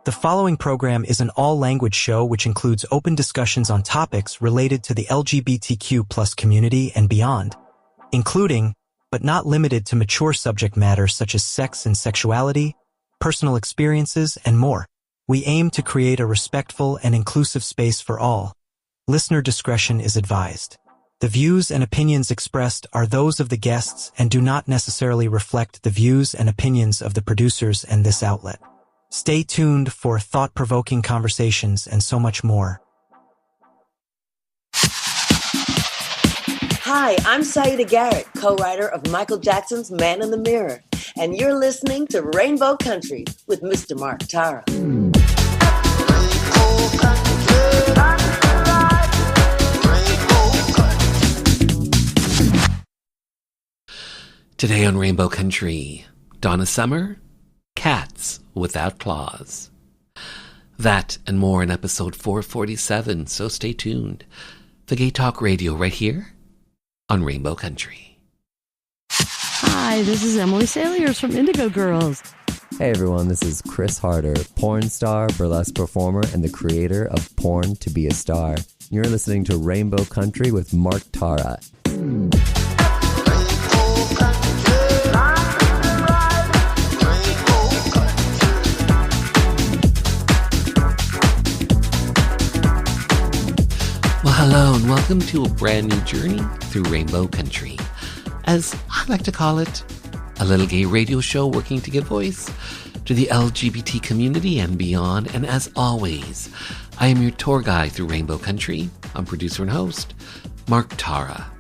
The following program is an all-language show which includes open discussions on topics related to the LGBTQ+ community and beyond, including, but not limited to mature subject matter such as sex and sexuality, personal experiences, and more. We aim to create a respectful and inclusive space for all. Listener discretion is advised. The views and opinions expressed are those of the guests and do not necessarily reflect the views and opinions of the producers and this outlet. Stay tuned for thought-provoking conversations and so much more. Hi, I'm Saida Garrett, co-writer of Michael Jackson's Man in the Mirror, and you're listening to Rainbow Country with Mr. Mark Tara. Today on Rainbow Country, Donna Summer, Cats Without Claws. That and more in episode 447, so stay tuned. The Gay Talk Radio right here on Rainbow Country. Hi, this is Emily Saliers from Indigo Girls. Hey everyone, this is Chris Harder, porn star, burlesque performer, and the creator of Porn to Be a Star. You're listening to Rainbow Country with Mark Tara. Hello and welcome to a brand new journey through Rainbow Country. As I like to call it, a little gay radio show working to give voice to the LGBT community and beyond. And as always, I am your tour guide through Rainbow Country. I'm producer and host, Mark Tara.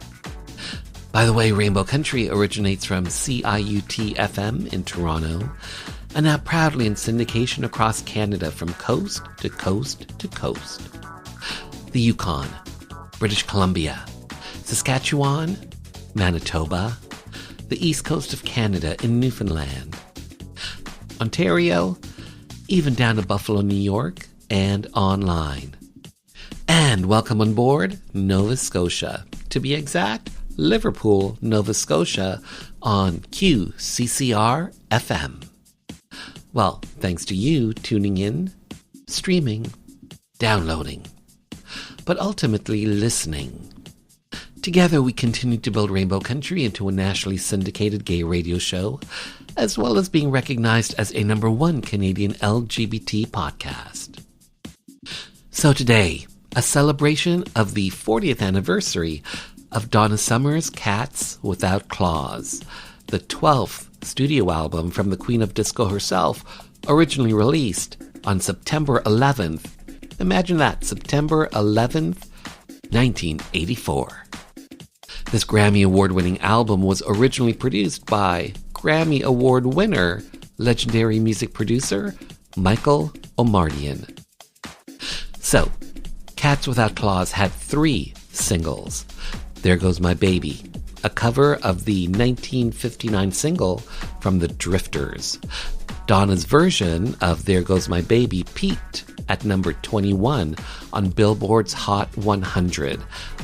By the way, Rainbow Country originates from CIUT-FM in Toronto and now proudly in syndication across Canada from coast to coast to coast. The Yukon, British Columbia, Saskatchewan, Manitoba, the east coast of Canada in Newfoundland, Ontario, even down to Buffalo, New York, and online. And welcome on board Nova Scotia, to be exact, Liverpool, Nova Scotia on QCCR FM. Well, thanks to you tuning in, streaming, downloading, but ultimately listening. Together we continue to build Rainbow Country into a nationally syndicated gay radio show, as well as being recognized as a #1 Canadian LGBT podcast. So today, a celebration of the 40th anniversary of Donna Summer's Cats Without Claws, the 12th studio album from the Queen of Disco herself, originally released on September 11th. Imagine that, September 11th, 1984. This Grammy Award-winning album was originally produced by Grammy Award winner, legendary music producer, Michael Omartian. So, Cats Without Claws had 3 singles. There Goes My Baby, a cover of the 1959 single from the Drifters. Donna's version of There Goes My Baby peaked at number 21 on Billboard's Hot 100.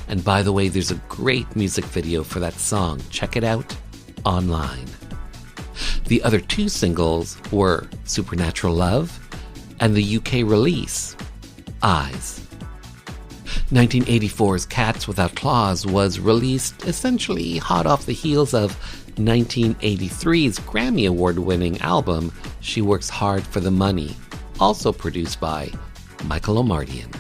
And by the way, there's a great music video for that song. Check it out online. The other 2 singles were Supernatural Love and the UK release, Eyes. 1984's Cats Without Claws was released essentially hot off the heels of 1983's Grammy Award-winning album, She Works Hard for the Money, also produced by Michael Omartian.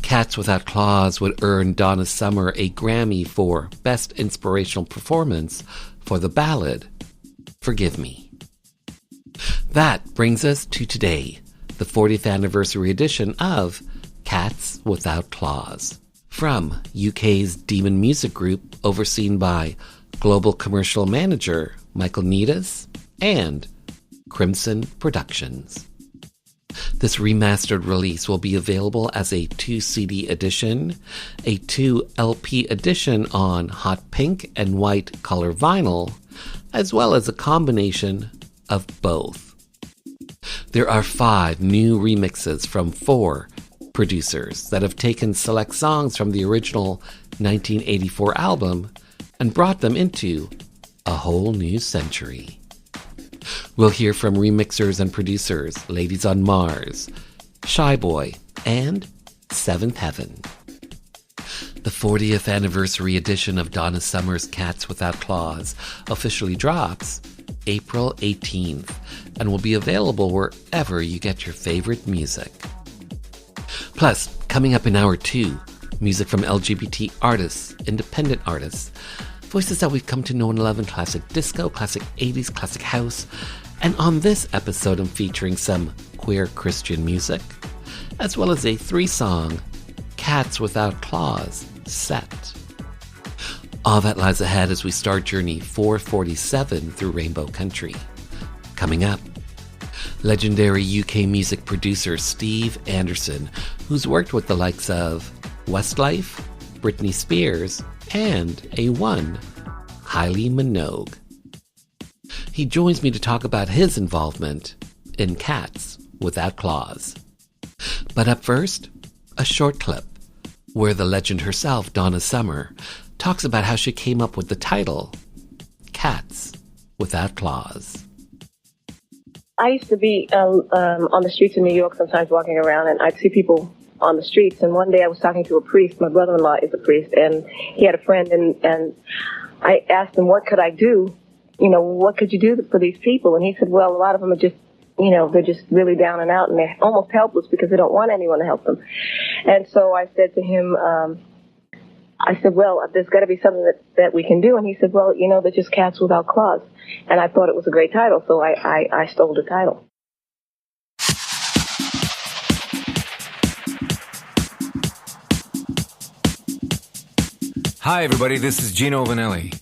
Cats Without Claws would earn Donna Summer a Grammy for Best Inspirational Performance for the ballad, Forgive Me. That brings us to today, the 40th anniversary edition of Cats Without Claws, from UK's Demon Music Group, overseen by Global Commercial Manager Michael Needus and Crimson Productions. This remastered release will be available as a 2-CD edition, a 2-LP edition on hot pink and white color vinyl, as well as a combination of both. There are 5 new remixes from 4 producers that have taken select songs from the original 1984 album and brought them into a whole new century. We'll hear from remixers and producers, Ladies on Mars, Shy Boy, and Seventh Heaven. The 40th anniversary edition of Donna Summer's Cats Without Claws officially drops April 18th and will be available wherever you get your favorite music. Plus, coming up in Hour 2, music from LGBT artists, independent artists, voices that we've come to know and love in classic disco, classic 80s, classic house, and on this episode I'm featuring some queer Christian music, as well as a 3-song Cats Without Claws set. All that lies ahead as we start Journey 447 through Rainbow Country. Coming up, legendary UK music producer Steve Anderson, who's worked with the likes of Westlife, Britney Spears, and A1, Kylie Minogue. He joins me to talk about his involvement in Cats Without Claws. But up first, a short clip where the legend herself, Donna Summer, talks about how she came up with the title, Cats Without Claws. I used to be on the streets of New York sometimes walking around, and I'd see people on the streets. And one day I was talking to a priest. My brother-in-law is a priest, and he had a friend, and I asked him, what could I do? You know, what could you do for these people? And he said, well, a lot of them are just, you know, they're just really down and out, and they're almost helpless because they don't want anyone to help them. And so I said to him, I said, well, there's got to be something that we can do. And he said, well, you know, they're just cats without claws. And I thought it was a great title, so I stole the title. Hi, everybody. This is Gino Vanelli.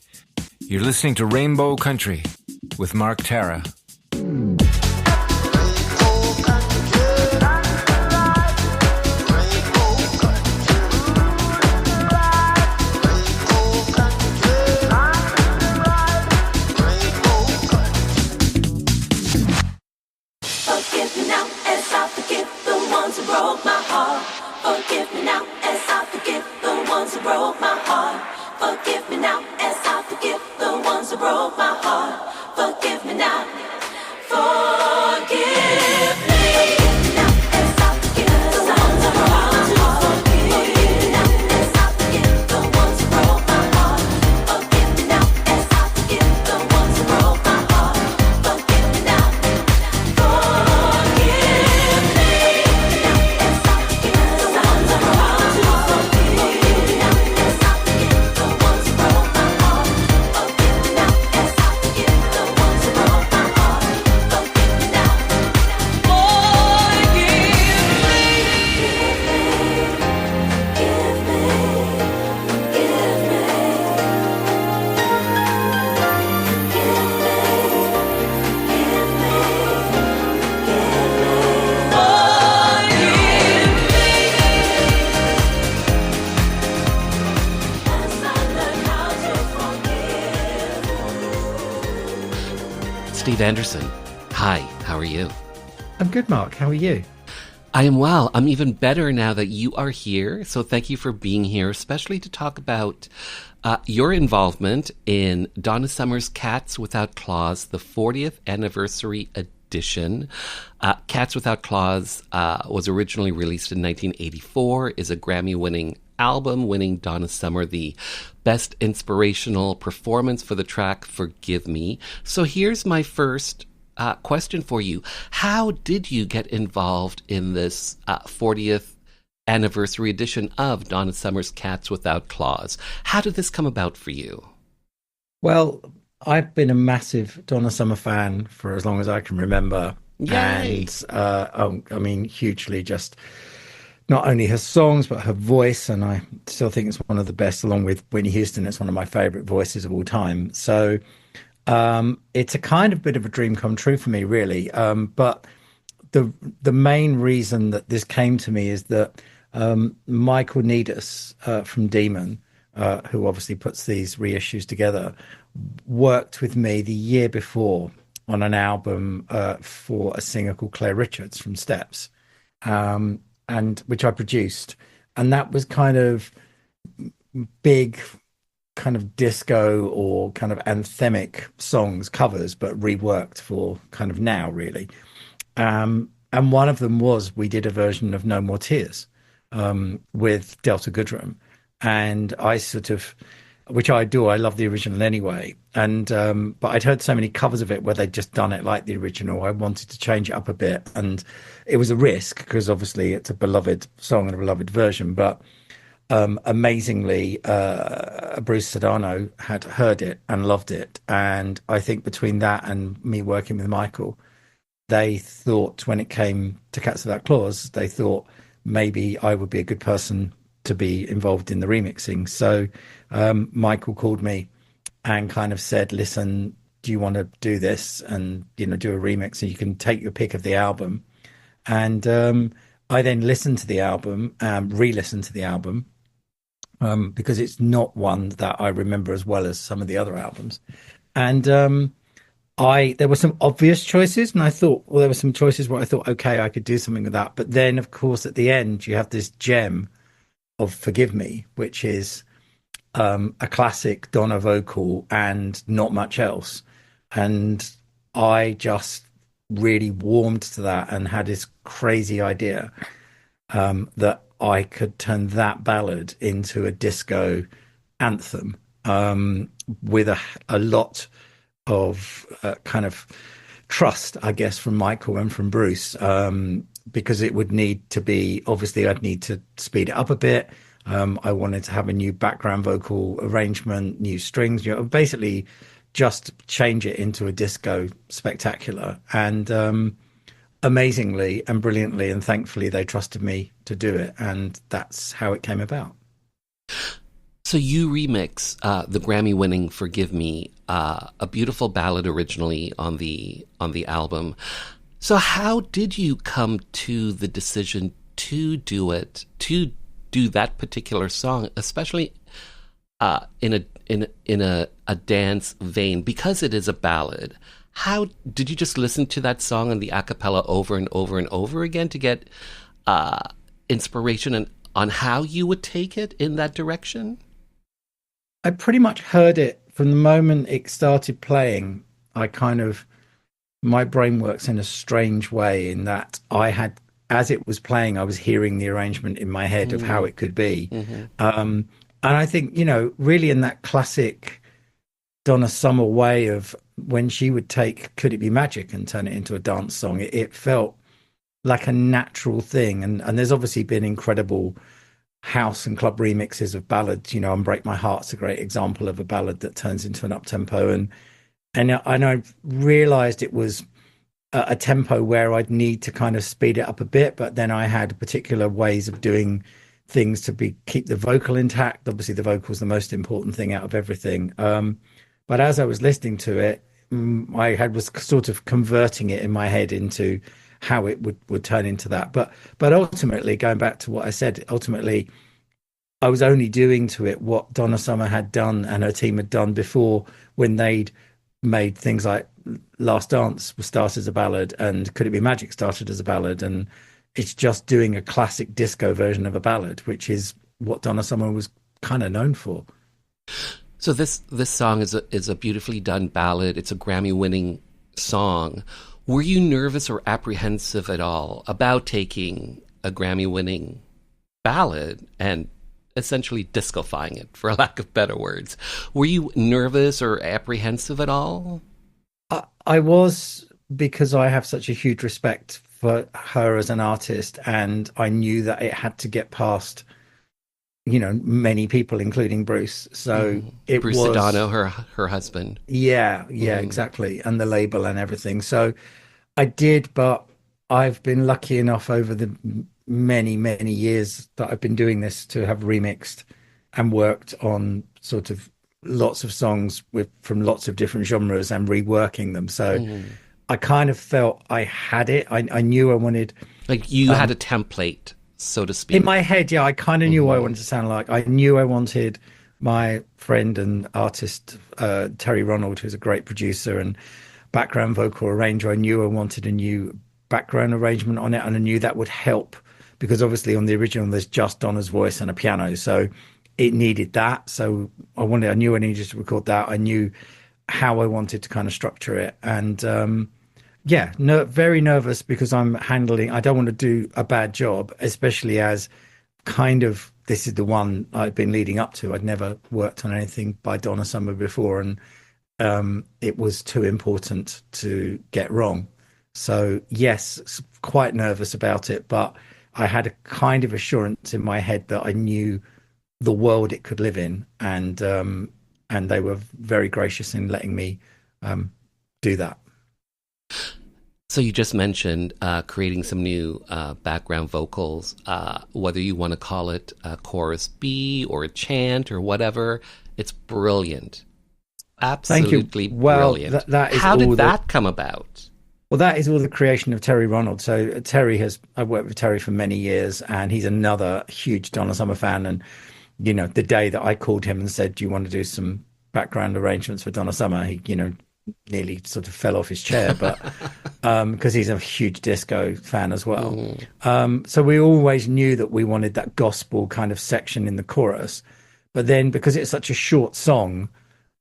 You're listening to Rainbow Country with Mark Tara. Steve Anderson, hi, how are you? I'm good, Mark. How are you? I am well. I'm even better now that you are here. So thank you for being here, especially to talk about your involvement in Donna Summer's Cats Without Claws, the 40th anniversary edition. Cats Without Claws was originally released in 1984, is a Grammy-winning album, winning Donna Summer the Best Inspirational Performance for the track Forgive Me. So here's my first question for you. How did you get involved in this 40th anniversary edition of Donna Summer's Cats Without Claws? How did this come about for you? Well, I've been a massive Donna Summer fan for as long as I can remember. Yay. And I mean, hugely just not only her songs, but her voice. And I still think it's one of the best, along with Whitney Houston. It's one of my favorite voices of all time. So it's a kind of bit of a dream come true for me, really. But the main reason that this came to me is that Michael Needus from Demon, who obviously puts these reissues together, worked with me the year before on an album for a singer called Claire Richards from Steps, and which I produced. And that was kind of big kind of disco or kind of anthemic songs, covers, but reworked for kind of now, really. And one of them was we did a version of No More Tears with Delta Goodrem. And I sort of, which I do, I love the original anyway. And but I'd heard so many covers of it where they'd just done it like the original. I wanted to change it up a bit. And it was a risk because obviously it's a beloved song and a beloved version. But amazingly, Bruce Sedano had heard it and loved it. And I think between that and me working with Michael, they thought when it came to Cats Without Claws, they thought maybe I would be a good person to be involved in the remixing. So Michael called me and kind of said, listen, do you want to do this and, do a remix, and you can take your pick of the album. And I then listened to the album, re-listened to the album, because it's not one that I remember as well as some of the other albums. And there were some obvious choices, and I thought, well, there were some choices where I thought, okay, I could do something with that. But then, of course, at the end, you have this gem of Forgive Me, which is a classic Donna vocal and not much else. And I just really warmed to that and had this crazy idea that I could turn that ballad into a disco anthem with a lot of kind of trust, I guess, from Michael and from Bruce, because it would need to be, obviously I'd need to speed it up a bit. I wanted to have a new background vocal arrangement, new strings, basically just change it into a disco spectacular. And amazingly and brilliantly and thankfully they trusted me to do it, and that's how it came about. So you remix the Grammy-winning "Forgive Me," a beautiful ballad originally on the album. So how did you come to the decision to do it, to do that particular song, especially in a dance vein, because it is a ballad? How did you just listen to that song and the a cappella over and over and over again to get inspiration on how you would take it in that direction? I pretty much heard it from the moment it started playing. My brain works in a strange way in that as it was playing, I was hearing the arrangement in my head of how it could be. And I think, really in that classic Donna Summer way of when she would take Could It Be Magic and turn it into a dance song, it felt like a natural thing. And there's obviously been incredible house and club remixes of ballads. Unbreak My Heart's a great example of a ballad that turns into an up-tempo. And I realized it was a tempo where I'd need to kind of speed it up a bit, but then I had particular ways of doing things to keep the vocal intact. Obviously the vocal is the most important thing out of everything. But as I was listening to it, was sort of converting it in my head into how it would turn into that. But ultimately, going back to what I said, ultimately I was only doing to it what Donna Summer had done and her team had done before, when they'd made things like Last Dance start as a ballad and Could It Be Magic started as a ballad. And it's just doing a classic disco version of a ballad, which is what Donna Summer was kind of known for. So this song is a beautifully done ballad. It's a Grammy-winning song. Were you nervous or apprehensive at all about taking a Grammy-winning ballad and essentially discofying it, for lack of better words? Were you nervous or apprehensive at all? I was, because I have such a huge respect for her as an artist, and I knew that it had to get past many people, including Bruce. So it Bruce was Sedano, her husband. Yeah, exactly. And the label and everything. So I did, but I've been lucky enough over the many, many years that I've been doing this to have remixed and worked on sort of lots of songs from lots of different genres and reworking them. So I kind of felt I had it. I knew I wanted... Like you had a template, so to speak. In my head, yeah, I kind of knew what I wanted to sound like. I knew I wanted my friend and artist, Terry Ronald, who's a great producer and background vocal arranger. I knew I wanted a new background arrangement on it, and I knew that would help, because obviously on the original, there's just Donna's voice and a piano. So it needed that. So I knew I needed to record that. I knew how I wanted to kind of structure it. And yeah, very nervous because I don't want to do a bad job, especially as kind of this is the one I've been leading up to. I'd never worked on anything by Donna Summer before, and it was too important to get wrong. So yes, quite nervous about it, but I had a kind of assurance in my head that I knew the world it could live in, and they were very gracious in letting me do that. So you just mentioned creating some new background vocals, whether you want to call it a chorus B or a chant or whatever. It's brilliant. Absolutely brilliant. How did that come about? Well, that is all the creation of Terry Ronald. So I've worked with Terry for many years, and he's another huge Donna Summer fan. And, you know, the day that I called him and said, do you want to do some background arrangements for Donna Summer? He, you know, nearly sort of fell off his chair, but because he's a huge disco fan as well. So we always knew that we wanted that gospel kind of section in the chorus. But then because it's such a short song,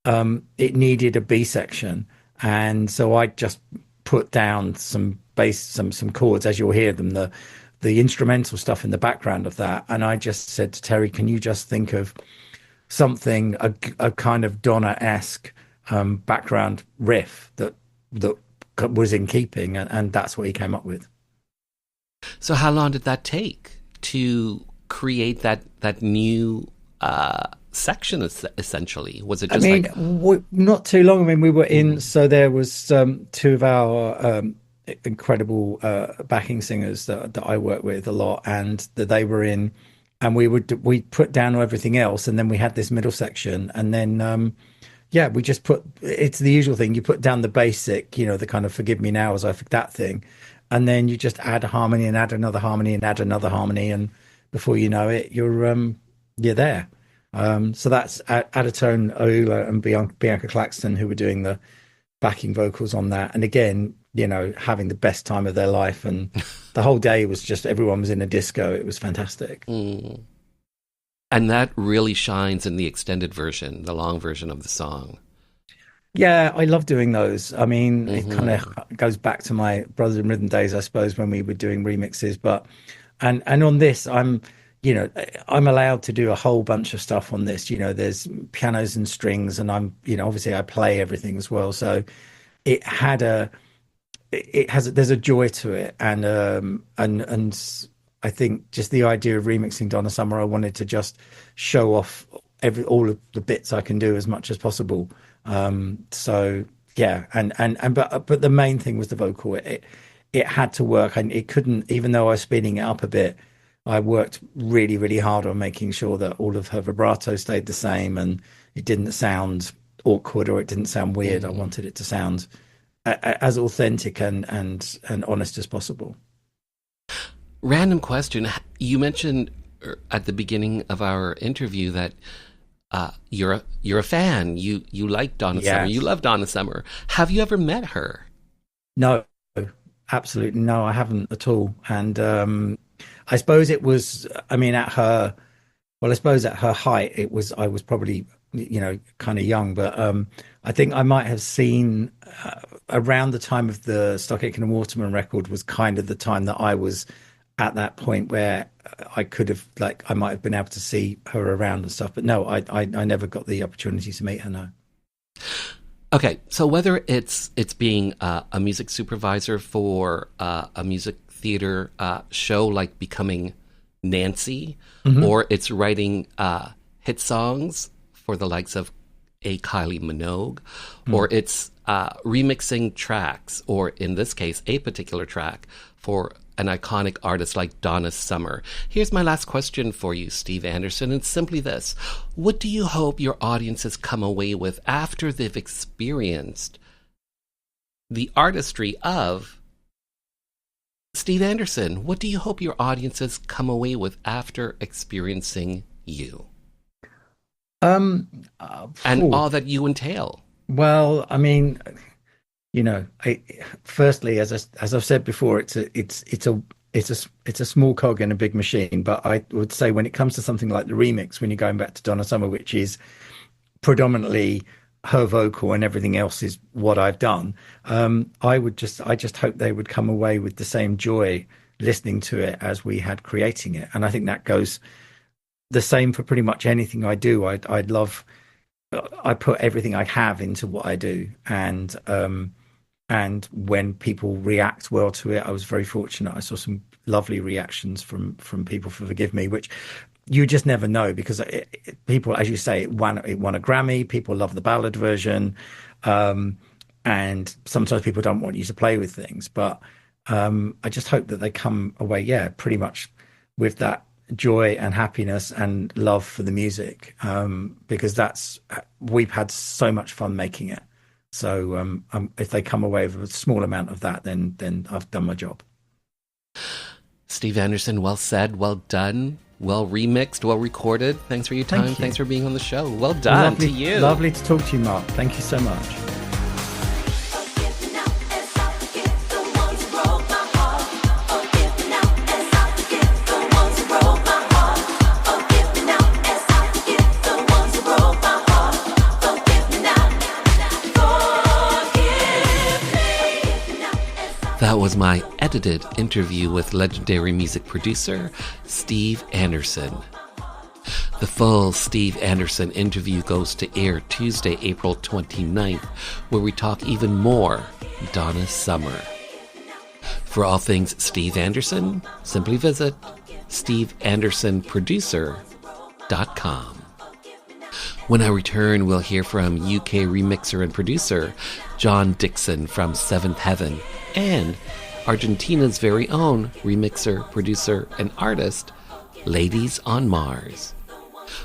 it needed a B section. And so I just put down some bass, some chords as you'll hear them, the instrumental stuff in the background of that. And I just said to Terry, can you just think of something, a kind of Donna-esque background riff that was in keeping, and that's what he came up with. So how long did that take to create that new section essentially? Was it just not too long. I mean, we were in, so there was two of our incredible backing singers that I work with a lot, and that they were in, and we put down everything else, and then we had this middle section, and then yeah, we just it's the usual thing. You put down the basic, you know, the kind of forgive me now as I forget that thing. And then you just add a harmony and add another harmony and add another harmony. And before you know it, you're there. So that's Adatone Oula and Bianca Claxton, who were doing the backing vocals on that. And again, you know, having the best time of their life. And the whole day was just, everyone was in a disco. It was fantastic. And that really shines in the extended version, the long version of the song. Yeah, I love doing those. I mean, it kind of goes back to my Brothers in Rhythm days, I suppose, when we were doing remixes. But and on this, I'm allowed to do a whole bunch of stuff on this. You know, there's pianos and strings, and obviously I play everything as well. So there's a joy to it, and I think just the idea of remixing Donna Summer, I wanted to just show off all of the bits I can do as much as possible. So yeah, but the main thing was the vocal. It had to work, and it couldn't, even though I was speeding it up a bit. I worked really, really hard on making sure that all of her vibrato stayed the same, and it didn't sound awkward or it didn't sound weird. I wanted it to sound as authentic and honest as possible. Random question. You mentioned at the beginning of our interview that you're a fan. You like Donna Summer. You love Donna Summer. Have you ever met her? No, absolutely no. I haven't at all. And I suppose it was. I mean, at her height, I was probably kind of young, but I think I might have seen around the time of the Stock Aitken and Waterman record was kind of the time that I was at that point where I could have, I might have been able to see her around and stuff. But no, I never got the opportunity to meet her, no. Okay, so whether it's being a music supervisor for a music theater show like Becoming Nancy, or it's writing hit songs for the likes of a Kylie Minogue, or it's remixing tracks, or in this case, a particular track for an iconic artist like Donna Summer. Here's my last question for you, Steve Anderson. It's simply this. What do you hope your audiences come away with after they've experienced the artistry of Steve Anderson? What do you hope your audiences come away with after experiencing you? And all that you entail. Well, I mean, firstly, as I've said before, it's a it's a small cog in a big machine. But I would say when it comes to something like the remix, when you're going back to Donna Summer, which is predominantly her vocal and everything else is what I've done, I just hope they would come away with the same joy listening to it as we had creating it. And I think that goes the same for pretty much anything I do. I put everything I have into what I do, and when people react well to it, I was very fortunate. I saw some lovely reactions from people for Forgive Me, which you just never know, because people, as you say, it won a Grammy. People love the ballad version, and sometimes people don't want you to play with things. But I just hope that they come away, pretty much with that joy and happiness and love for the music, because we've had so much fun making it. So if they come away with a small amount of that, then I've done my job. Steve Anderson, well said, well done, well remixed, well recorded. Thanks for your time. Thanks for being on the show. Well done to you. Lovely to talk to you, Mark. Thank you so much. That was my edited interview with legendary music producer Steve Anderson. The full Steve Anderson interview goes to air Tuesday, April 29th, where we talk even more Donna Summer. For all things Steve Anderson, simply visit steveandersonproducer.com. When I return, we'll hear from UK remixer and producer John Dixon from Seventh Heaven, and Argentina's very own remixer, producer, and artist, Ladies on Mars.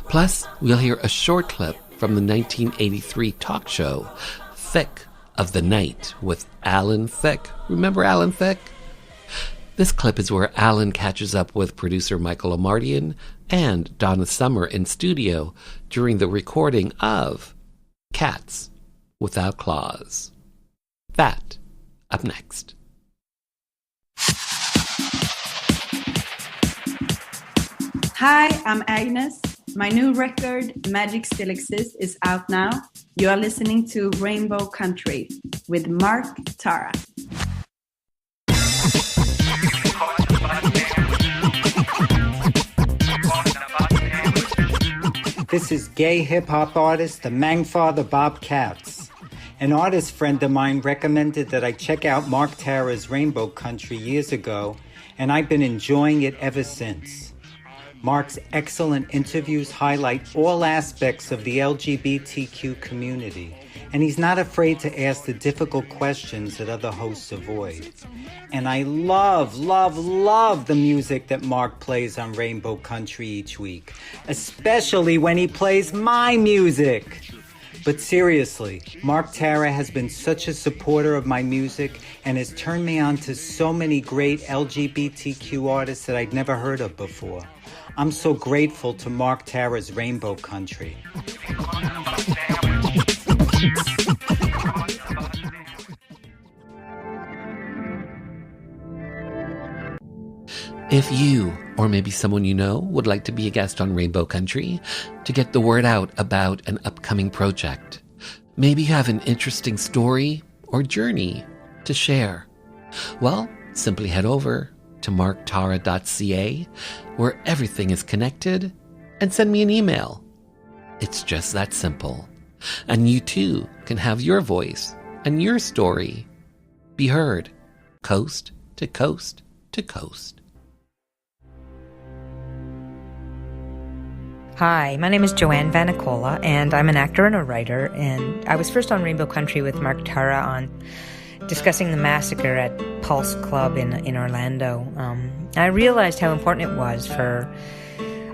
Plus, we'll hear a short clip from the 1983 talk show, Thick of the Night, with Alan Thicke. Remember Alan Thicke? This clip is where Alan catches up with producer Michael Amardian and Donna Summer in studio during the recording of Cats Without Claws. That up next. Hi, I'm Agnes. My new record, Magic Still Exists, is out now. You are listening to Rainbow Country with Mark Tara. This is gay hip-hop artist, the Mangfather Bob Katz. An artist friend of mine recommended that I check out Mark Tara's Rainbow Country years ago, and I've been enjoying it ever since. Mark's excellent interviews highlight all aspects of the LGBTQ community, and he's not afraid to ask the difficult questions that other hosts avoid. And I love the music that Mark plays on Rainbow Country each week, especially when he plays my music. But seriously, Mark Tara has been such a supporter of my music and has turned me on to so many great LGBTQ artists that I'd never heard of before. I'm so grateful to Mark Tara's Rainbow Country. If you, or maybe someone you know, would like to be a guest on Rainbow Country to get the word out about an upcoming project, maybe you have an interesting story or journey to share, well, simply head over to marktara.ca, where everything is connected, and send me an email. It's just that simple. And you too can have your voice and your story be heard coast to coast to coast. Hi, my name is Joanne Vanicola, and I'm an actor and a writer, and I was first on Rainbow Country with Mark Tara on discussing the massacre at Pulse Club in Orlando. I realized how important it was for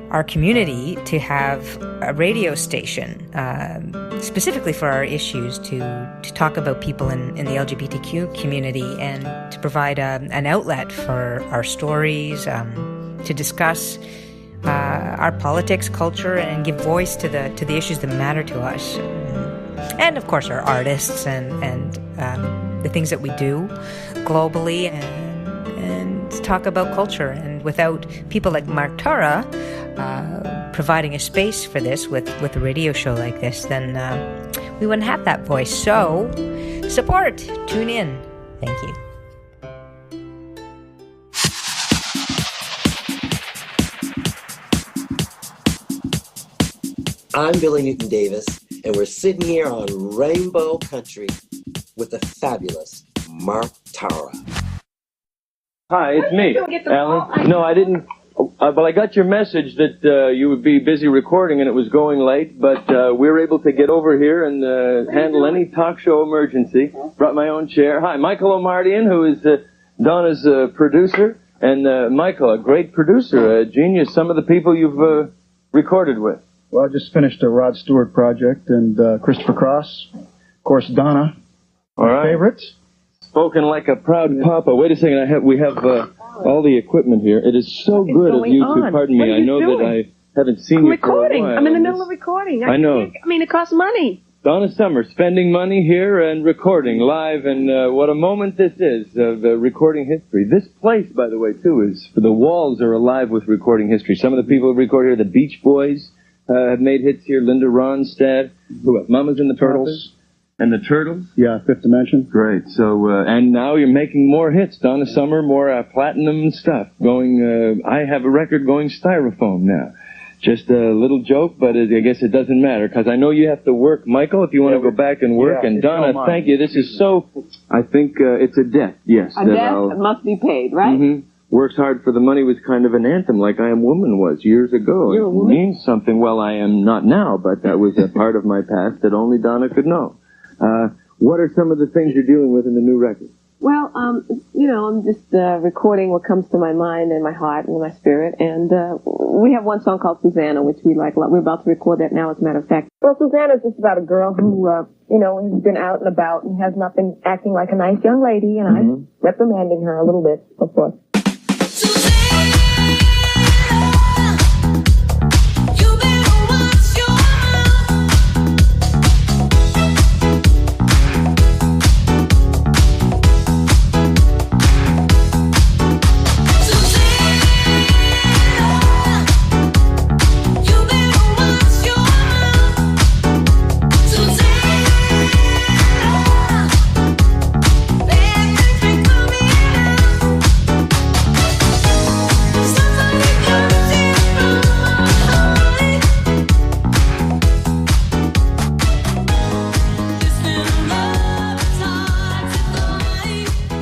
our community to have a radio station, specifically for our issues, to talk about people in the LGBTQ community and to provide an outlet for our stories, to discuss our politics, culture, and give voice to the issues that matter to us, and of course our artists and the things that we do globally, and let's talk about culture. And without people like Mark Tara providing a space for this with a radio show like this, then we wouldn't have that voice. So support, tune in. Thank you. I'm Billy Newton Davis, and we're sitting here on Rainbow Country with the fabulous Mark Tara. Hi, it's me, Alan. No, I didn't. Well, I got your message that you would be busy recording and it was going late, but we were able to get over here and handle any talk show emergency. Brought my own chair. Hi, Michael O'Mardian, who is Donna's producer, and Michael, a great producer, a genius. Some of the people you've recorded with. Well, I just finished a Rod Stewart project and Christopher Cross, of course, Donna, my favorite. Spoken like a proud papa. Wait a second, we have all the equipment here. It is so good of you to pardon me. I know that I haven't seen you for a while. I'm in the middle of recording. I know. It costs money. Donna Summer, spending money here and recording live, and what a moment this is of recording history. This place, by the way, too, the walls are alive with recording history. Some of the people who record here, the Beach Boys, have made hits here. Linda Ronstadt, who else? Mamas and the Turtles. And the Turtles? Yeah, Fifth Dimension. Great. So, and now you're making more hits. Donna Summer, more platinum stuff. Going, I have a record going styrofoam now. Just a little joke, but I guess it doesn't matter, because I know you have to work. Michael, if you want to go back and work. And Donna, thank you. This is so, I think it's a debt, yes. A debt must be paid, right? Mm-hmm. Works hard for the money was kind of an anthem, like I Am Woman was years ago. You're a woman? It means something. Well, I am not now, but that was a part of my past that only Donna could know. What are some of the things you're dealing with in the new record? Well, I'm just recording what comes to my mind and my heart and my spirit. And we have one song called Susanna, which we like a lot. We're about to record that now, as a matter of fact. Well, Susanna is just about a girl who, has been out and about and has not been acting like a nice young lady. And I'm reprimanding her a little bit, of course.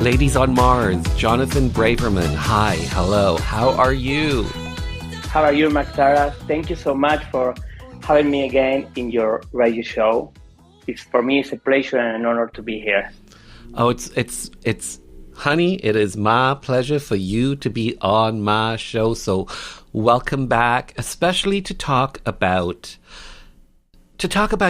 Ladies on Mars, Jonathan Braverman. Hi, hello, how are you? How are you, Mark Tara? Thank you so much for having me again in your radio show. For me, it's a pleasure and an honor to be here. Oh, it's honey, it is my pleasure for you to be on my show. So welcome back, especially to talk about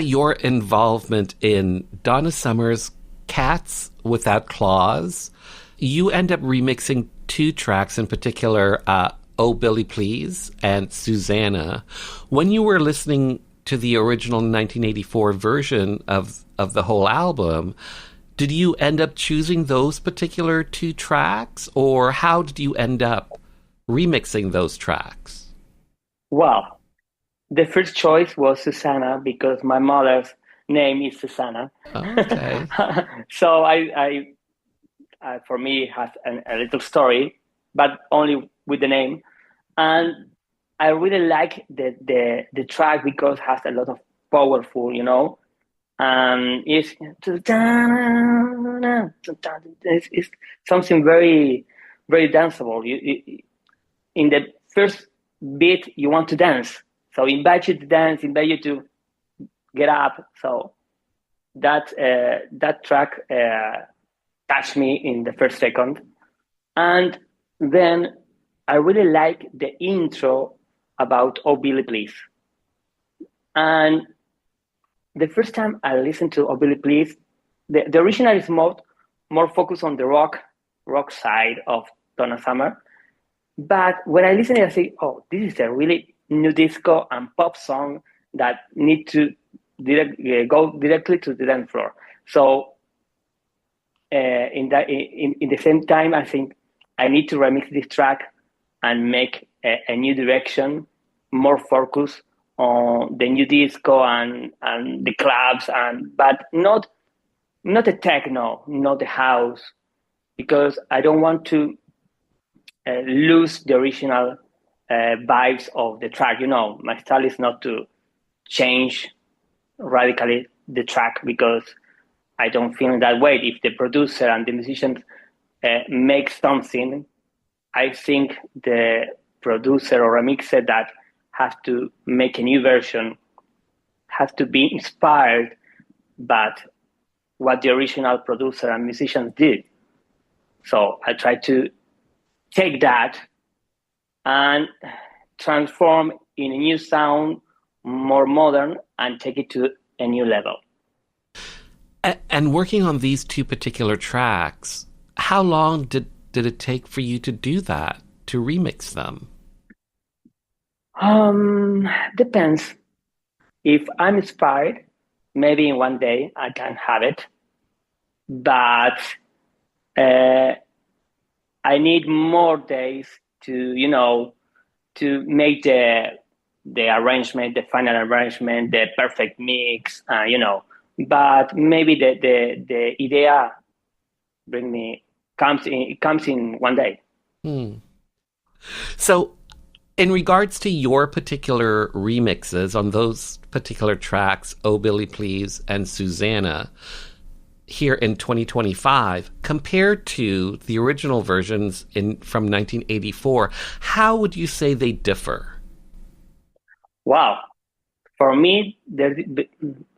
your involvement in Donna Summer's Cats Without Claws. You end up remixing two tracks in particular, Oh Billy Please and Susanna. When you were listening to the original 1984 version of the whole album, did you end up choosing those particular two tracks, or how did you end up remixing those tracks? Well, the first choice was Susanna because my mother's name is Susanna. Okay. So I for me, it has a little story, but only with the name. And I really like the track because it has a lot of powerful, and it's something very, very danceable. In the first beat, you want to dance. So invite you to dance, invite you to get up. So that track touched me in the first second. And then I really like the intro about Oh Billy Please. And the first time I listened to Oh Billy Please, the original is more focused on the rock side of Donna Summer. But when I listen, I say, oh, this is a really new disco and pop song that need to go directly to the dance floor. So in the same time, I think I need to remix this track and make a new direction, more focus on the new disco and the clubs, but not the techno, not the house, because I don't want to lose the original vibes of the track. My style is not to change radically the track, because I don't feel that way. If the producer and the musicians make something, I think the producer or remixer that has to make a new version has to be inspired by what the original producer and musicians did. So I try to take that and transform in a new sound, more modern, and take it to a new level. And working on these two particular tracks, how long did it take for you to do that, to remix them? Depends. If I'm inspired, maybe in one day I can have it. But I need more days to make the arrangement, the final arrangement, the perfect mix, But maybe the idea comes in one day. So, in regards to your particular remixes on those particular tracks, Oh Billy Please and Susanna, here in 2025, compared to the original versions from 1984, how would you say they differ? Wow. For me,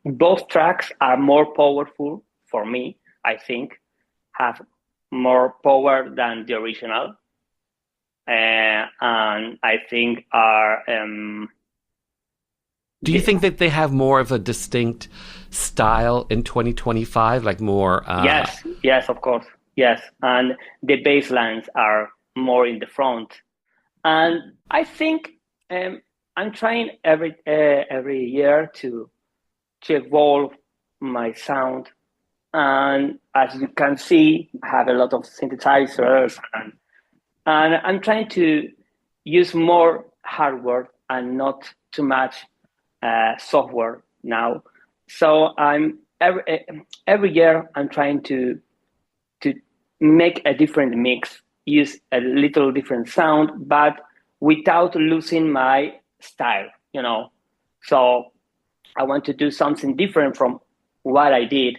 both tracks are more powerful for me, I think, have more power than the original. And I think are... Do you think that they have more of a distinct style in 2025, like more... Yes, of course. Yes, and the bass lines are more in the front. And I think I'm trying every year to evolve my sound. And as you can see, I have a lot of synthesizers, and I'm trying to use more hardware and not too much software now. So I'm every year I'm trying to make a different mix, use a little different sound, but without losing my style, So I want to do something different from what I did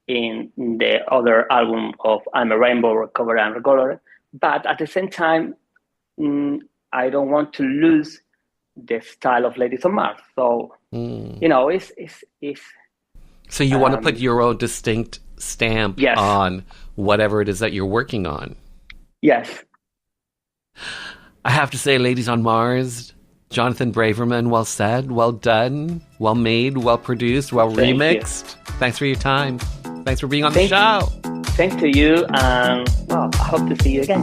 in the other album of I'm a Rainbow, Recover and Recolor. But at the same time, I don't want to lose the style of Ladies on Mars. So, it's... So you want to put your own distinct stamp on whatever it is that you're working on? Yes. I have to say, Ladies on Mars, Jonathan Braverman, well said, well done, well made, well produced, well remixed. Thanks for your time. Thanks for being on the show. Thanks to you, and I hope to see you again.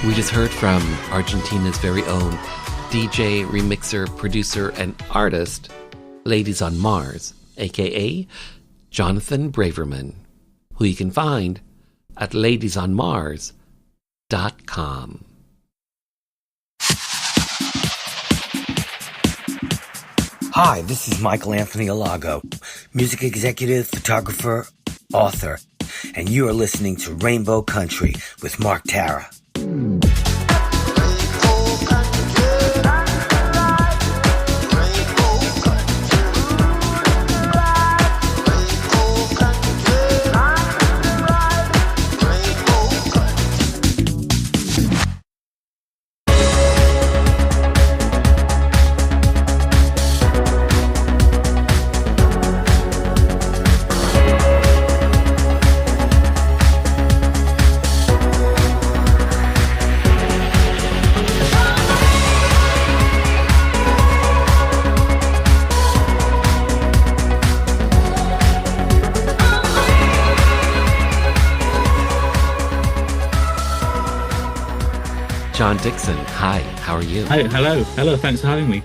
We just heard from Argentina's very own DJ, remixer, producer, and artist, Ladies on Mars, aka Jonathan Braverman, who you can find at ladiesonmars.com. Hi, this is Michael Anthony Alago, music executive, photographer, author, and you are listening to Rainbow Country with Mark Tara. John Dixon, hi, how are you? Hi, hello, thanks for having me.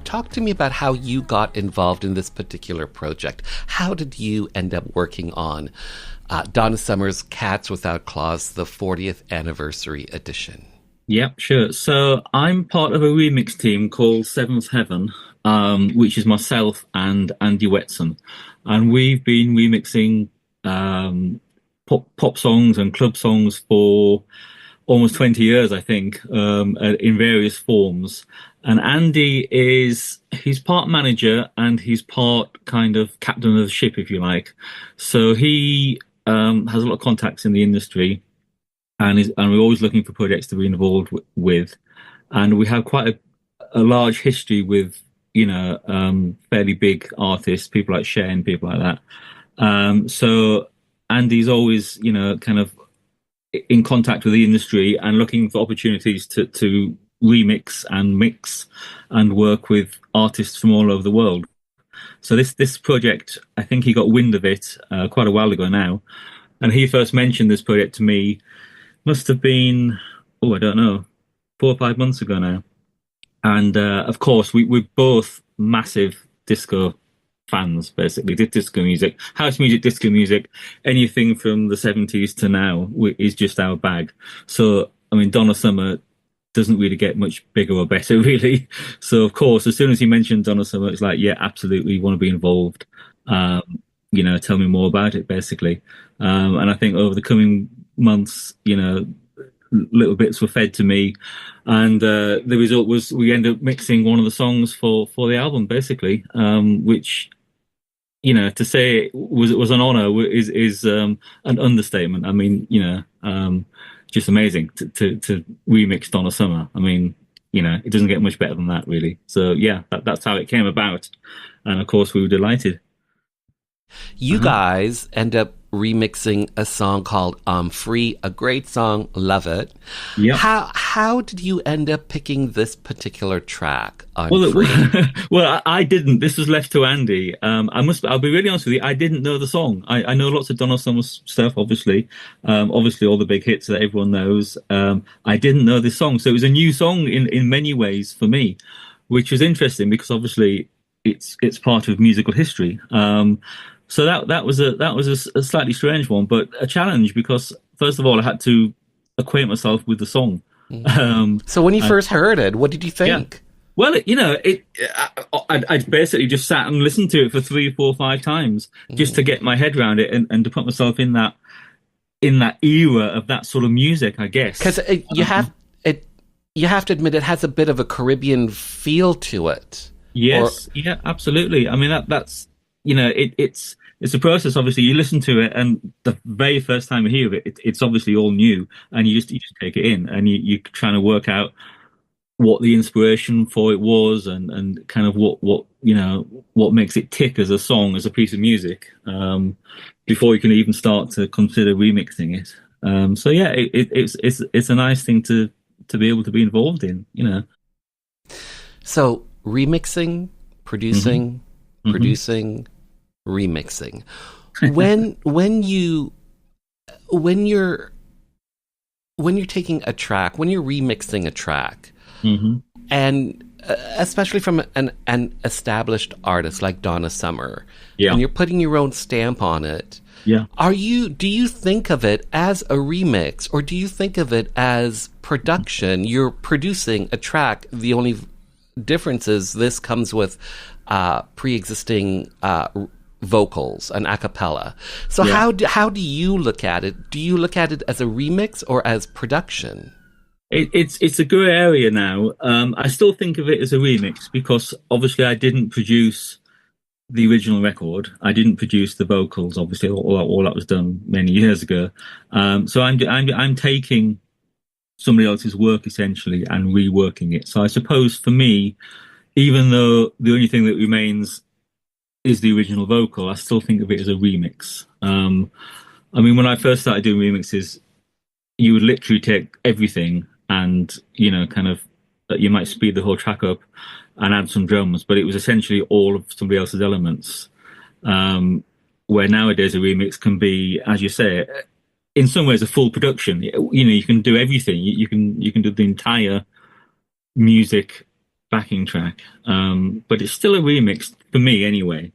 Talk to me about how you got involved in this particular project. How did you end up working on Donna Summer's Cats Without Claws, the 40th anniversary edition? Yeah, sure. So I'm part of a remix team called Seventh Heaven, which is myself and Andy Wetson. And we've been remixing pop songs and club songs for almost 20 years, I think, in various forms. And Andy he's part manager and he's part kind of captain of the ship, if you like. So he has a lot of contacts in the industry and we're always looking for projects to be involved with. And we have quite a large history with, fairly big artists, people like Cher and people like that. So Andy's always, kind of in contact with the industry and looking for opportunities to remix and mix and work with artists from all over the world. So this project, I think he got wind of it quite a while ago now, and he first mentioned this project to me, must have been, I don't know, 4 or 5 months ago now. And of course, we're both massive disco fans, basically. Disco music, house music, disco music, anything from the 70s to now is just our bag. So, I mean, Donna Summer doesn't really get much bigger or better, really. So, of course, as soon as he mentioned Donna Summer, it's like, yeah, absolutely, want to be involved. Tell me more about it, basically. And I think over the coming months, little bits were fed to me, and the result was we ended up mixing one of the songs for the album, basically, which, to say it was an honor is an understatement. I mean, just amazing to remix Donna Summer. I mean, it doesn't get much better than that, really. So yeah, that's how it came about, and of course we were delighted. You guys end up remixing a song called I'm Free, a great song, love it. Yep. How did you end up picking this particular track, I'm Free? Well, I didn't. This was left to Andy. I'll be really honest with you, I didn't know the song. I know lots of Donna Summer stuff, obviously. Obviously all the big hits that everyone knows. I didn't know this song. So it was a new song in many ways for me, which was interesting because obviously it's part of musical history. So that was a slightly strange one, but a challenge because first of all I had to acquaint myself with the song. So when you first heard it, what did you think? Yeah. Well, I basically just sat and listened to it for 3, 4, 5 times just to get my head around it and to put myself in that era of that sort of music, I guess. Because you have to admit it has a bit of a Caribbean feel to it. Yes, yeah, absolutely. I mean that's it's a process. Obviously, you listen to it, and the very first time you hear it, it's obviously all new, and you just take it in, and you're trying to work out what the inspiration for it was, and kind of what makes it tick as a song, as a piece of music, before you can even start to consider remixing it. So yeah, it's a nice thing to be able to be involved in, So remixing, producing, remixing. When you're taking a track, when you're remixing a track, and especially from an established artist like Donna Summer, and you're putting your own stamp on it. Yeah. Do you think of it as a remix, or do you think of it as production? You're producing a track, the only difference is this comes with pre-existing vocals, an a cappella. So how do you look at it? Do you look at it as a remix or as production? It's a grey area now. I still think of it as a remix because obviously I didn't produce the original record. I didn't produce the vocals. Obviously, all that was done many years ago. So I'm taking somebody else's work essentially and reworking it. So I suppose for me, even though the only thing that remains is the original vocal, I still think of it as a remix. I mean, when I first started doing remixes, you would literally take everything and, you know, kind of, you might speed the whole track up and add some drums, but it was essentially all of somebody else's elements. Where nowadays a remix can be, as you say, in some ways a full production. You know, you can do everything. You can do the entire music backing track, but it's still a remix for me anyway,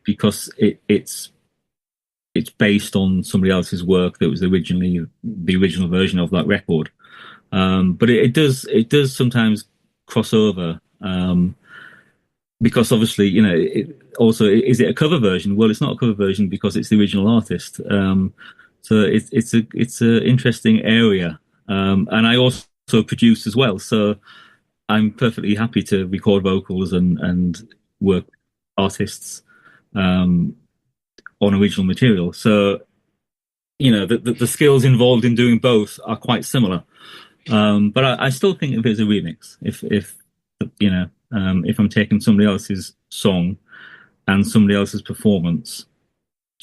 because it's based on somebody else's work that was originally the original version of that record. But it does sometimes cross over, because obviously, you know, is it a cover version? Well, it's not a cover version because it's the original artist. So it's a interesting area, and I also produce as well. So I'm perfectly happy to record vocals and work artists on original material. So, you know, the skills involved in doing both are quite similar. But I still think of it as a remix. If you know, if I'm taking somebody else's song and somebody else's performance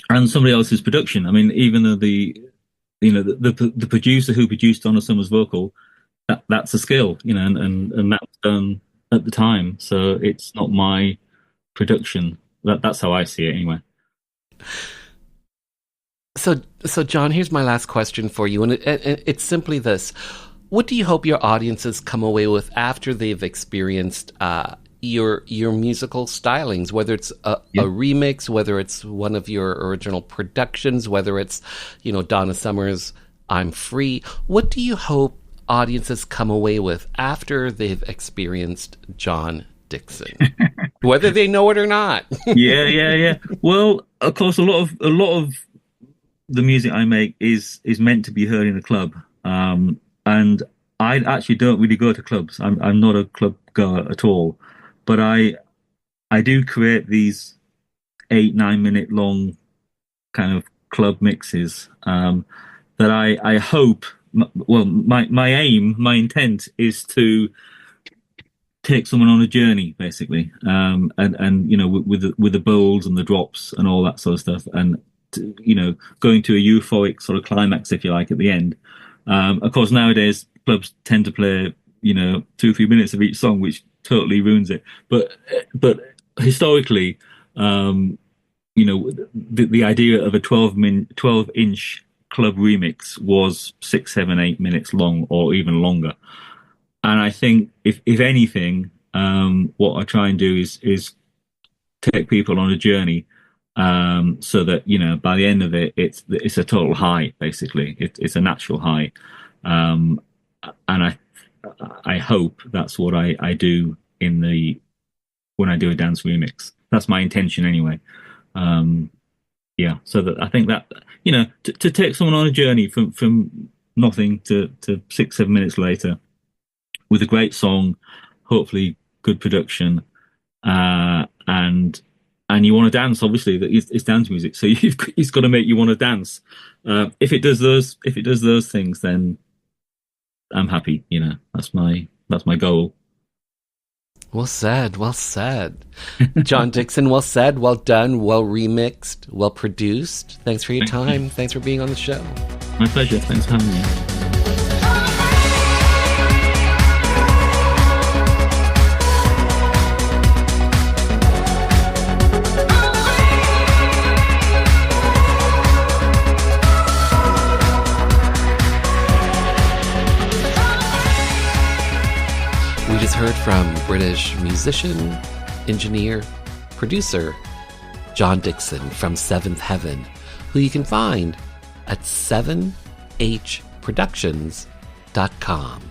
and somebody else's production. I mean, even though the producer who produced Donna Summer's vocal, that's a skill, you know, and that was done at the time. So it's not my production. That's how I see it anyway. So John, here's my last question for you, and it's simply this. What do you hope your audiences come away with after they've experienced your musical stylings, whether it's a remix, whether it's one of your original productions, whether it's, you know, Donna Summer's I'm Free? What do you hope audiences come away with after they've experienced John Dixon, whether they know it or not? Yeah. Well, of course, a lot of the music I make is meant to be heard in a club. And I actually don't really go to clubs. I'm not a club goer at all, but I do create these 8-9 minute long kind of club mixes that I hope. Well, my aim, my intent is to take someone on a journey, basically, and you know, with the bolds and the drops and all that sort of stuff, and you know, going to a euphoric sort of climax, if you like, at the end. Of course, nowadays clubs tend to play, you know, 2-3 minutes of each song, which totally ruins it. But historically, you know, the idea of a 12-inch club remix was 6, 7, 8 minutes long, or even longer. And I think, if anything, what I try and do is take people on a journey, so that, you know, by the end of it, it's a total high. Basically, it's a natural high, and I hope that's what I do when I do a dance remix. That's my intention anyway. Yeah, so that I think that, you know, to take someone on a journey from nothing to 6-7 minutes later with a great song, hopefully good production, and you want to dance. Obviously, it's dance music, so it's got to make you want to dance. If it does those things, then I'm happy. You know, that's my goal. Well said. John Dixon, well said, well done, well remixed, well produced. Thanks for your time. Thanks for being on the show. My pleasure. Thanks for having me. Heard from British musician, engineer, producer John Dixon from Seventh Heaven, who you can find at 7hproductions.com.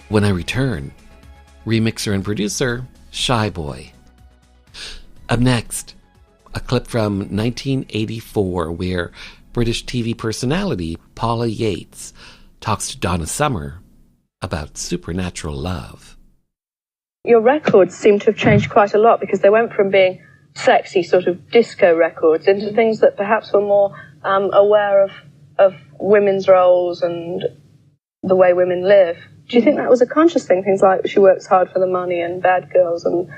When I return, remixer and producer Shy Boy. Up next, a clip from 1984 where British TV personality Paula Yates talks to Donna Summer about supernatural love. Your records seem to have changed quite a lot because they went from being sexy sort of disco records into things that perhaps were more aware of women's roles and the way women live. Do you think that was a conscious thing? Things like She Works Hard for the Money and Bad Girls and...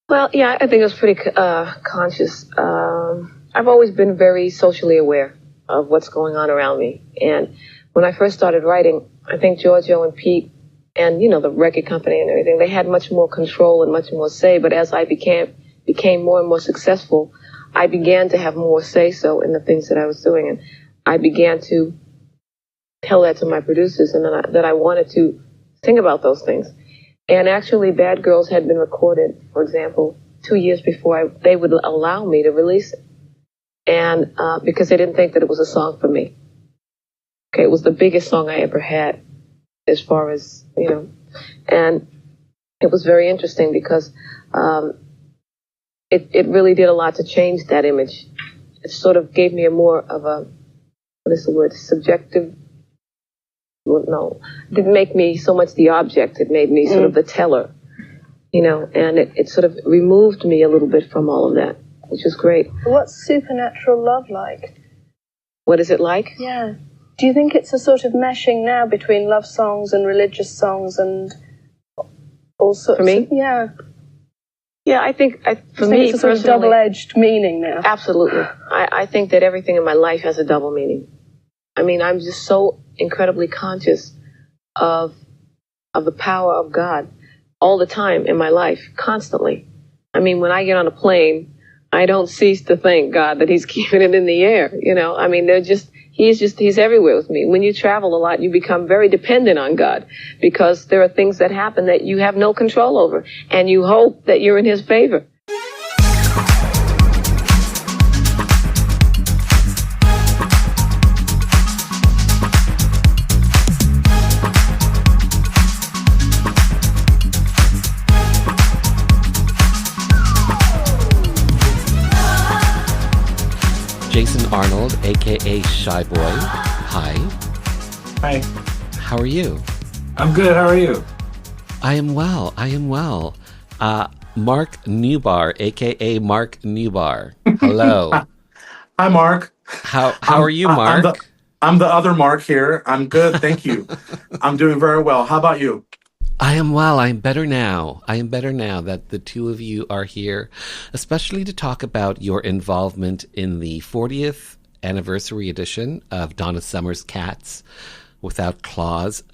Well, yeah, I think it was pretty conscious. I've always been very socially aware of what's going on around me. And when I first started writing, I think Giorgio and Pete and, you know, the record company and everything, they had much more control and much more say. But as I became more and more successful, I began to have more say-so in the things that I was doing. And I began to tell that to my producers and that I wanted to sing about those things. And actually, Bad Girls had been recorded, for example, 2 years before they would allow me to release it. And because they didn't think that it was a song for me. Okay, it was the biggest song I ever had as far as, you know. And it was very interesting because it really did a lot to change that image. It sort of gave me a more of a, what is the word, subjective... Well, no, it didn't make me so much the object. It made me sort of the teller, you know, and it sort of removed me a little bit from all of that, which was great. What's supernatural love like? What is it like? Yeah. Do you think it's a sort of meshing now between love songs and religious songs and all sorts? For me? Yeah. Yeah, I think, for me, it's a sort of double-edged meaning now. Absolutely. I think that everything in my life has a double meaning. I mean, I'm just so incredibly conscious of the power of God all the time in my life, constantly. I mean, when I get on a plane, I don't cease to thank God that he's keeping it in the air, you know. I mean, he's everywhere with me. When you travel a lot, you become very dependent on God because there are things that happen that you have no control over, and you hope that you're in his favor. Jason Arnold, a.k.a. Shy Boy. Hi. Hi. How are you? I'm good. How are you? I am well. Mark Newbar, a.k.a. Mark Newbar. Hello. Hi, Mark. How are you, Mark? I'm the other Mark here. I'm good. Thank you. I'm doing very well. How about you? I am well. I am better now that the two of you are here, especially to talk about your involvement in the 40th anniversary edition of Donna Summer's Cats Without Claws.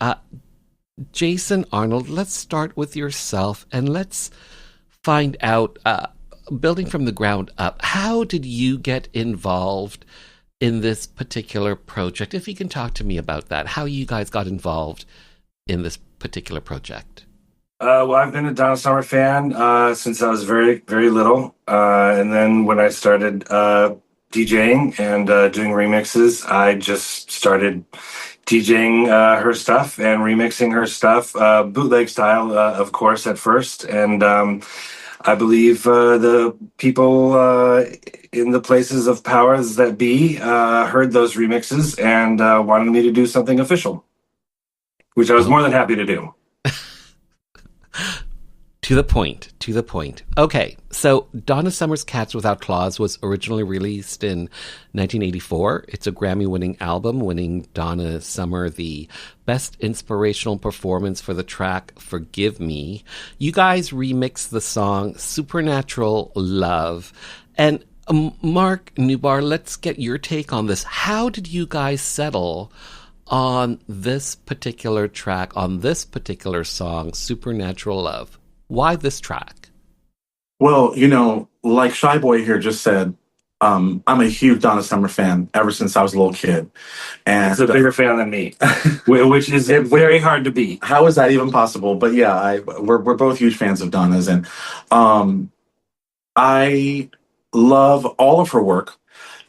Jason Arnold, let's start with yourself and let's find out, building from the ground up, how did you get involved in this particular project? If you can talk to me about that, how you guys got involved in this particular project. Well, I've been a Donna Summer fan since I was very, very little. And then when I started DJing and doing remixes, I just started DJing her stuff and remixing her stuff, bootleg style, of course, at first. And I believe the people in the places of powers that be heard those remixes and wanted me to do something official, which I was more than happy to do. To the point. Okay, so Donna Summer's Cats Without Claws was originally released in 1984. It's a Grammy-winning album, winning Donna Summer the Best Inspirational Performance for the track Forgive Me. You guys remixed the song Supernatural Love. And Mark Newbar, let's get your take on this. How did you guys settle on this particular track, on this particular song, Supernatural Love? Why this track? Well, you know, like Shy Boy here just said, I'm a huge Donna Summer fan ever since I was a little kid. And he's a bigger fan than me, which is very hard to beat. How is that even possible? But yeah, we're both huge fans of Donna's, and I love all of her work.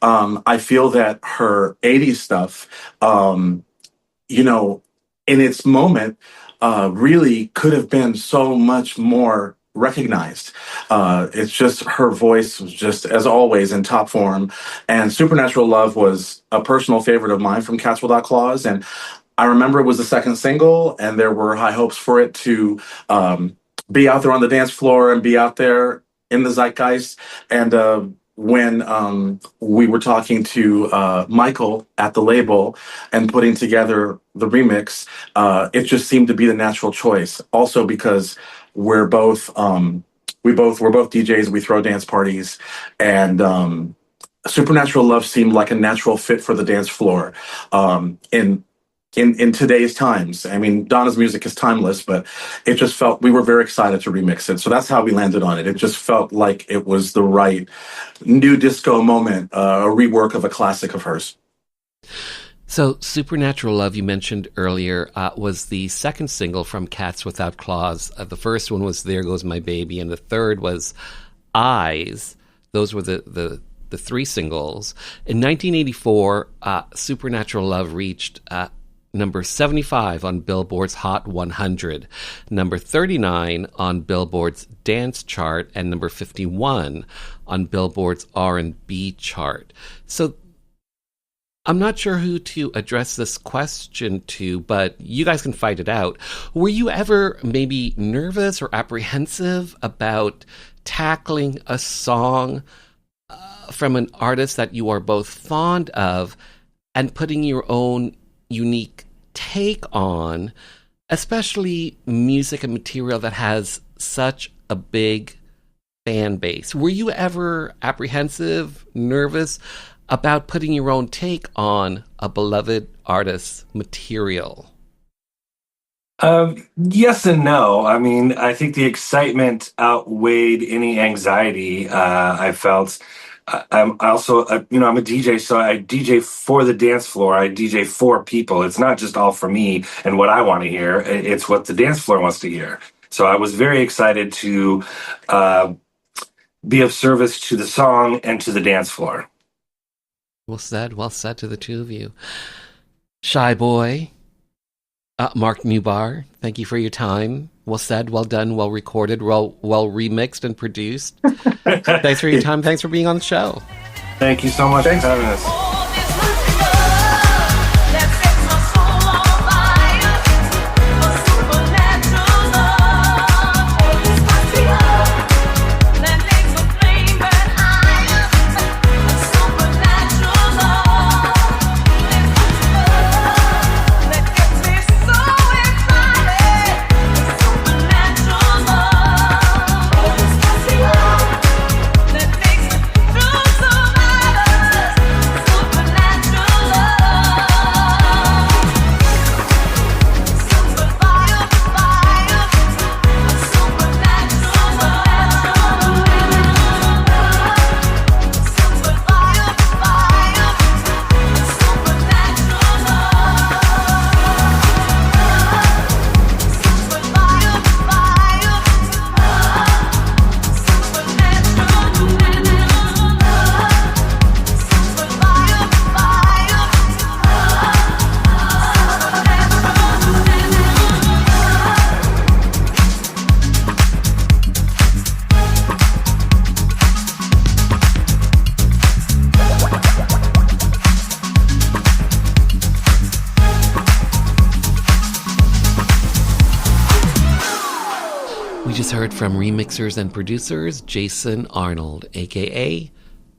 I feel that her 80s stuff, you know, in its moment, really could have been so much more recognized. It's just her voice was just, as always, in top form. And Supernatural Love was a personal favorite of mine from Cats Without Claws. And I remember it was the second single, and there were high hopes for it to be out there on the dance floor and be out there in the zeitgeist. And when we were talking to Michael at the label and putting together the remix, it just seemed to be the natural choice. Also because we're both we're both DJs. We throw dance parties, and Supernatural Love seemed like a natural fit for the dance floor. In today's times, I mean, Donna's music is timeless, but it just felt, we were very excited to remix it. So that's how we landed on it. It just felt like it was the right new disco moment, a rework of a classic of hers. So Supernatural Love, you mentioned earlier, was the second single from Cats Without Claws. The first one was There Goes My Baby, and the third was Eyes. Those were the three singles. In 1984, Supernatural Love reached number 75 on Billboard's Hot 100, number 39 on Billboard's Dance Chart, and number 51 on Billboard's R&B chart. So I'm not sure who to address this question to, but you guys can fight it out. Were you ever maybe nervous or apprehensive about tackling a song from an artist that you are both fond of and putting your own unique take on, especially music and material that has such a big fan base? Were you ever apprehensive, nervous about putting your own take on a beloved artist's material? Yes and no. I mean, I think the excitement outweighed any anxiety I felt. I'm also, I'm a DJ, so I DJ for the dance floor. I DJ for people. It's not just all for me and what I want to hear. It's what the dance floor wants to hear. So I was very excited to be of service to the song and to the dance floor. Well said to the two of you. Shy Boy, Mark Newbar, thank you for your time. Well said, well done, well recorded, well remixed and produced. Thanks for your time. Thanks for being on the show. Thank you so much for having us. Heard from remixers and producers Jason Arnold, aka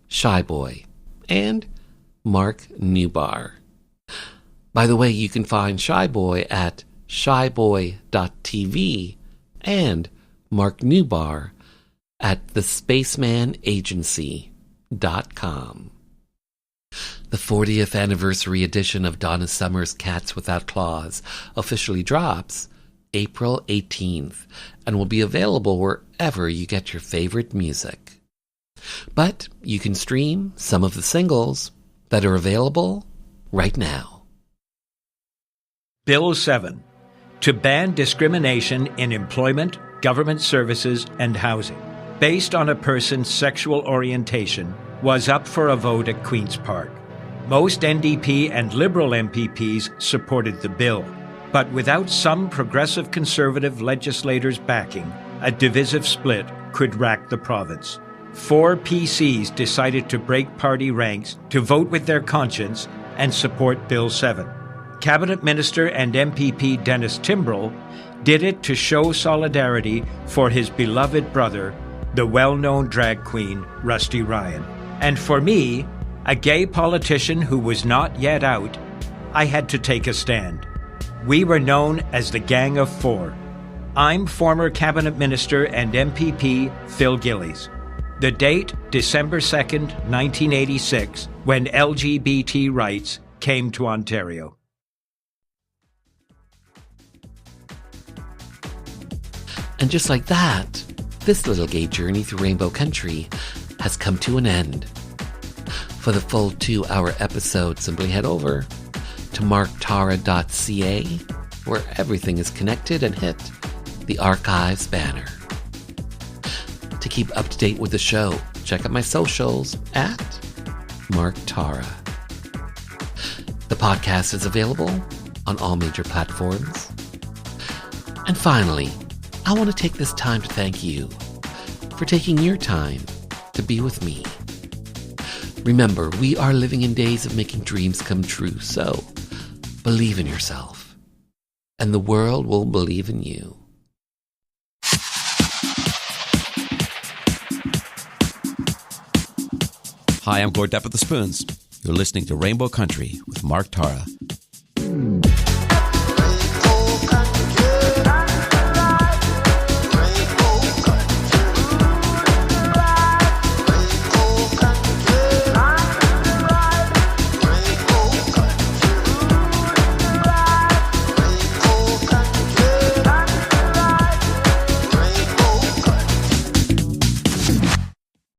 Shy Boy, and Mark Newbar. By the way, you can find Shy Boy at shyboy.tv and Mark Newbar at thespaceman.agency.com. The 40th anniversary edition of Donna Summer's Cats Without Claws officially drops April 18th and will be available wherever you get your favorite music. But you can stream some of the singles that are available right now. Bill 7, to ban discrimination in employment, government services, and housing, based on a person's sexual orientation, was up for a vote at Queen's Park. Most NDP and Liberal MPPs supported the bill. But without some progressive conservative legislators' backing, a divisive split could rack the province. 4 PCs decided to break party ranks to vote with their conscience and support Bill 7. Cabinet Minister and MPP Dennis Timbrell did it to show solidarity for his beloved brother, the well-known drag queen Rusty Ryan. And for me, a gay politician who was not yet out, I had to take a stand. We were known as the Gang of Four. I'm former Cabinet Minister and MPP Phil Gillies. The date, December 2nd, 1986, when LGBT rights came to Ontario. And just like that, this little gay journey through Rainbow Country has come to an end. For the full 2-hour episode, simply head over to marktara.ca, where everything is connected, and hit the archives banner. To keep up to date with the show, check out my socials at Mark Tara. The podcast is available on all major platforms. And finally, I want to take this time to thank you for taking your time to be with me. Remember, we are living in days of making dreams come true, so believe in yourself, and the world will believe in you. Hi, I'm Gord Depp of the Spoons. You're listening to Rainbow Country with Mark Tara.